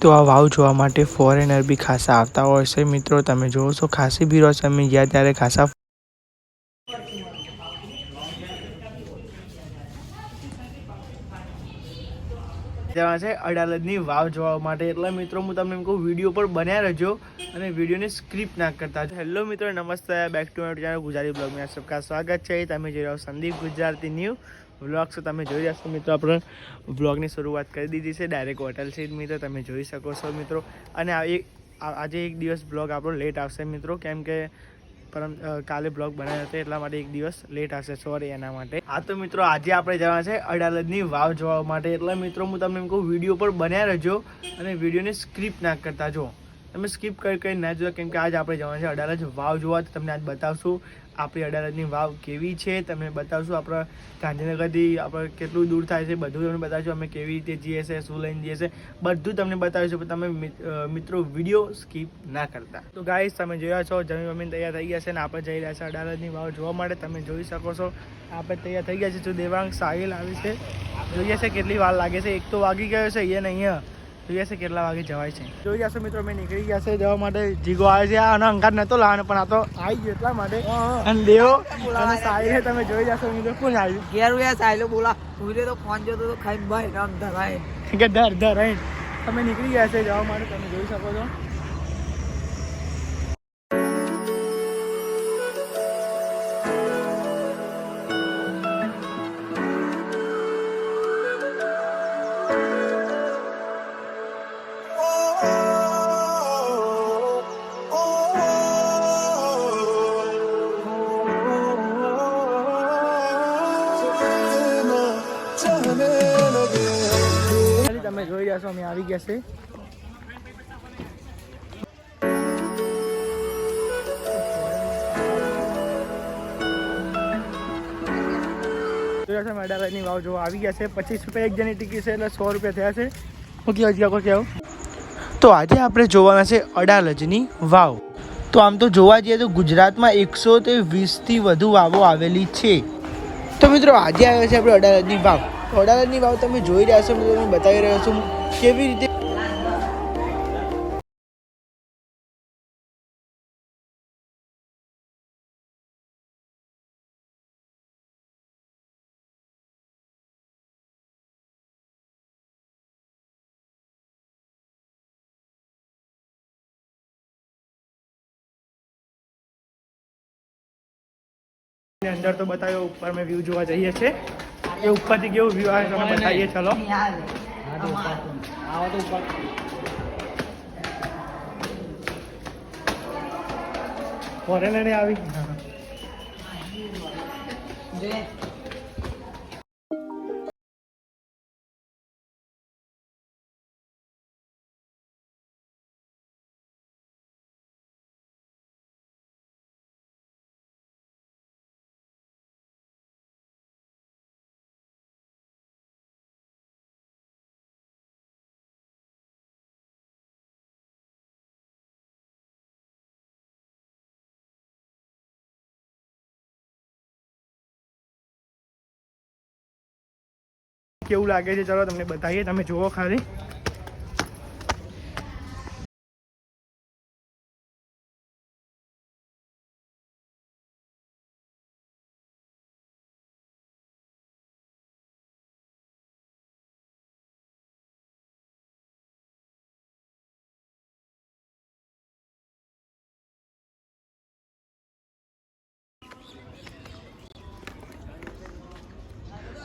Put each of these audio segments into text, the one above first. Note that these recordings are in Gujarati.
તો આ વાવ જોવા માટે ફોરેનર બી ખાસા આવતા હોય છે મિત્રો. તમે જોવો છો ખાસી ભીડ હોય છે. અમે ગયા ત્યારે ખાસા જવા છે અડાલજની વાવ જોવા માટે. એટલે મિત્રો હું તમને એમ કહું વિડીયો પર બન્યા રહેજો અને વિડીયોને સ્ક્રિપ્ટ ના કરતા. હેલો મિત્રો, નમસ્તે, back to my channel Gujarati બ્લોગમાં સબકા સ્વાગત છે. તમે જોઈ રહ્યા છો સંદીપ ગુજરાતી ન્યૂ વ્લોગ્સ. તમે જોઈ રહ્યા છો મિત્રો, આપણે વ્લોગની શરૂઆત કરી દીધી છે ડાયરેક્ટ હોટલ સીટ મિત્રો. તમે જોઈ શકો છો મિત્રો. અને આજે એક દિવસ બ્લોગ આપણો લેટ આવશે મિત્રો, કેમ કે કાલે બ્લોગ બનાવ્યો હતો એટલા માટે એક દિવસ લેટ આવશે, સોરી એના માટે. હા તો મિત્રો, આજે આપણે જવા છે અડાલજની વાવ જોવા માટે. એટલે મિત્રો હું તમને એમ કહું વિડીયો પર બન્યા રહેજો અને વિડીયોને સ્ક્રિપ્ટ ના કરતા. જો તમે સ્કીપ કરી ના જોયા, કેમ કે આજ આપણે જવાનું છે અડાલજ વાવ જોવા. તો તમને આજ બતાવશું આપણી અડાલજની વાવ કેવી છે, તમને બતાવશું આપણા ગાંધીનગરથી આપણે કેટલું દૂર થાય છે, બધું તમને બતાવશું. અમે કેવી રીતે જઈએ છીએ, શું લઈને જઈએ છીએ, બધું તમને બતાવીશું. તમે મિત્રો વિડીયો સ્કીપ ના કરતા. તો ગાઈસ, તમે જોયા છો જમીન તૈયાર થઈ ગયા છે ને આપણે જઈ રહ્યા છે અડાલજની વાવ જોવા માટે. તમે જોઈ શકો છો આપણે તૈયાર થઈ ગયા છે. જો દેવાંગ સાહિલ આવી છે, જોઈએ છે કેટલી વાર લાગે છે. એક તો વાગી ગયો છે અહીંયા જોઈએ છે કેટલા વાગે જવાય છે. જોઈ જશો મિત્રો, અમે નીકળી ગયા છે જવા માટે. જીગો આવે છે આનો અંગાત નતો લાવવાનો પણ આ તો આવી ગયો એટલા માટે. અને દેવો અને સાહિલ તમે જોઈ જશો મિત્રો. કોણ આવ્યું ઘેર ઉયા સાહેલો બોલા ઉરે તો ફોન જોતો તો ખાઈ ભાઈ રામ ધરાય કે ધર તમે નીકળી ગયા છે જવા માટે. તમે જોઈ શકો છો. તમે જોઈ રહ્યા છો અમે આવી ગયા છે. અડાલજની વાવ જોવા આવી ગયા છે. 25 રૂપિયા એક જણની ટિકિટ છે, એટલે 100 રૂપિયા થયા છે. ઓકે હજી આગળ કેવું. તો આજે આપણે જોવાના છે અડાલજની વાવ. તો આમ તો જોવા જઈએ તો ગુજરાતમાં 120થી વધુ વાવો આવેલી છે. તો મિત્રો આજે આવ્યો છે આપણે અડાલજની વાવ. અડાલજની વાવ તમે જોઈ રહ્યા છો, હું તમને બતાવી રહ્યો છું કેવી રીતે અંદર તો બતાવ્યો. ઉપર મેં વ્યૂ જોવા જઈએ છીએ, એ ઉપરથી કેવું વ્યૂ આવે તમે બતાવીએ. ચલો ફોરેનર આવી. કેવું લાગે છે ચલો તમને બતાવીએ. તમે જુઓ ખાલી.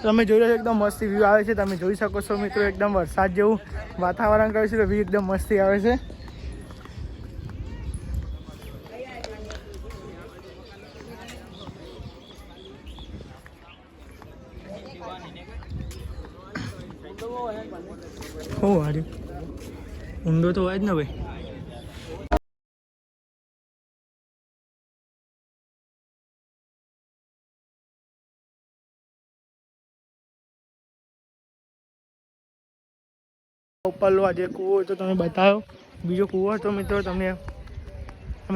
તમે જોઈ રહ્યા છો એકદમ મસ્ત વ્યૂ આવે છે. તમે જોઈ શકો છો મિત્રો, એકદમ વરસાદ જેવું વાતાવરણ કર્યું છે. વ્યૂ એકદમ મસ્તી આવે છે. ઊંડો તો હોય જ ને ભાઈ. ઉપરનો આજે કૂવો તો તમે બતાવો. બીજો કૂવો તો મિત્રો તમે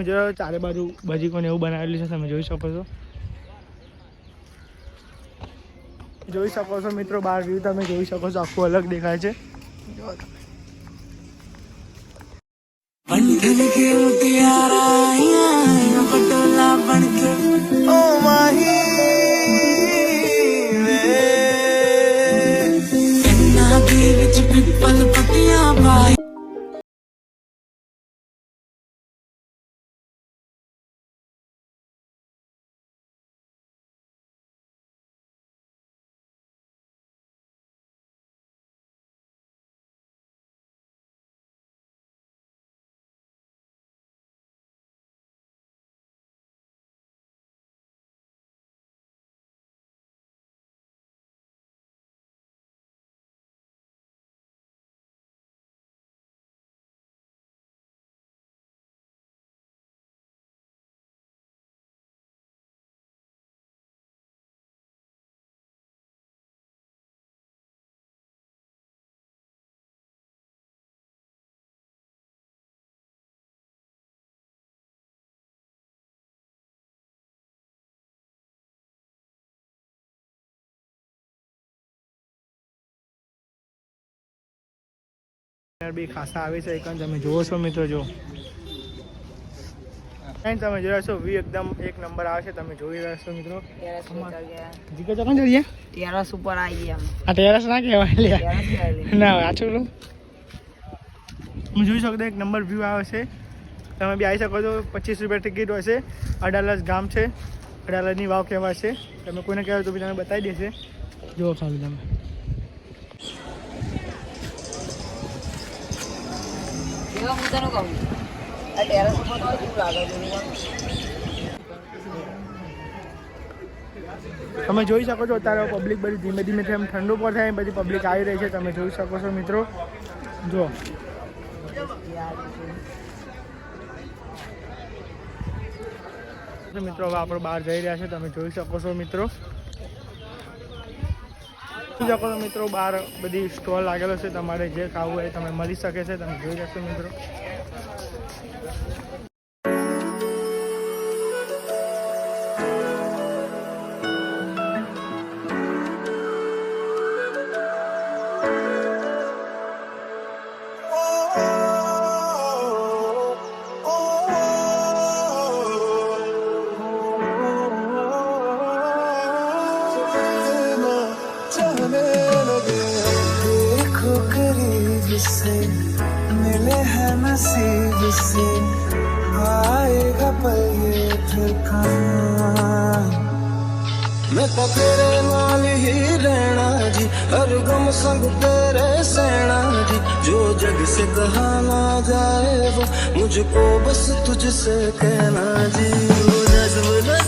જોયો ચારે બાજુ બજીકોને એવું બનાવેલું છે. તમે જોઈ શકો છો. જોઈ શકો છો મિત્રો, બહાર વ્યૂ તમે જોઈ શકો છો, આખું અલગ દેખાય છે. જો તમે बंधन के मुटियारा पटोला बनके ओ माही वे विच पिपल पतियां भाई બી ખાસા આવે છે એકન તમે જોવો છો મિત્રો જો તમે જોયા છો વ્યૂ એકદમ એક નંબર આવે છે તમે જોઈ રહ્યા છો મિત્રો જીકે ચોકન જોઈએ ટેરેસ ઉપર આવી ગયા આ ટેરેસ ના કહેવાય લે ટેરેસ કહેવાય ના આછું લો તમે જોઈ શકો એક નંબર વ્યૂ આવે છે તમે બી આવી શકો છો 25 રૂપિયા ટિકિટ હોય છે અડાલજ ગામ છે અડાલજની વાવ કહેવાય છે તમે કોઈને કહેવાય તો બી તમે બતાવી દેશે જુઓ ખાલી તમે એવા મુદ્દાનું કહું આ ટેરેસ ઉપર તો કેવું લાગે છે તમે જોઈ શકો છો અત્યારે પબ્લિક બધી ધીમે ધીમે એમ ઠંડુ પણ થાય બધી પબ્લિક આવી રહી છે તમે જોઈ શકો છો મિત્રો જો મિત્રો હવે આપણે બહાર જઈ રહ્યા છે તમે જોઈ શકો છો મિત્રો મિત્રો બહાર બધી સ્ટોલ લાગેલો છે તમારે જે ખાવું હોય તમે મળી શકે છે તમે જોઈ રહ્યા છો મિત્રો से मिले हैं नसीब से आएगा पल ये फिर कहाँ मैं तो तेरे नाल ही रहना जी हर गम संग तेरे सहना जी जो जग से कहा ना जाए वो मुझको बस तुझसे कहना जी वो जज्ब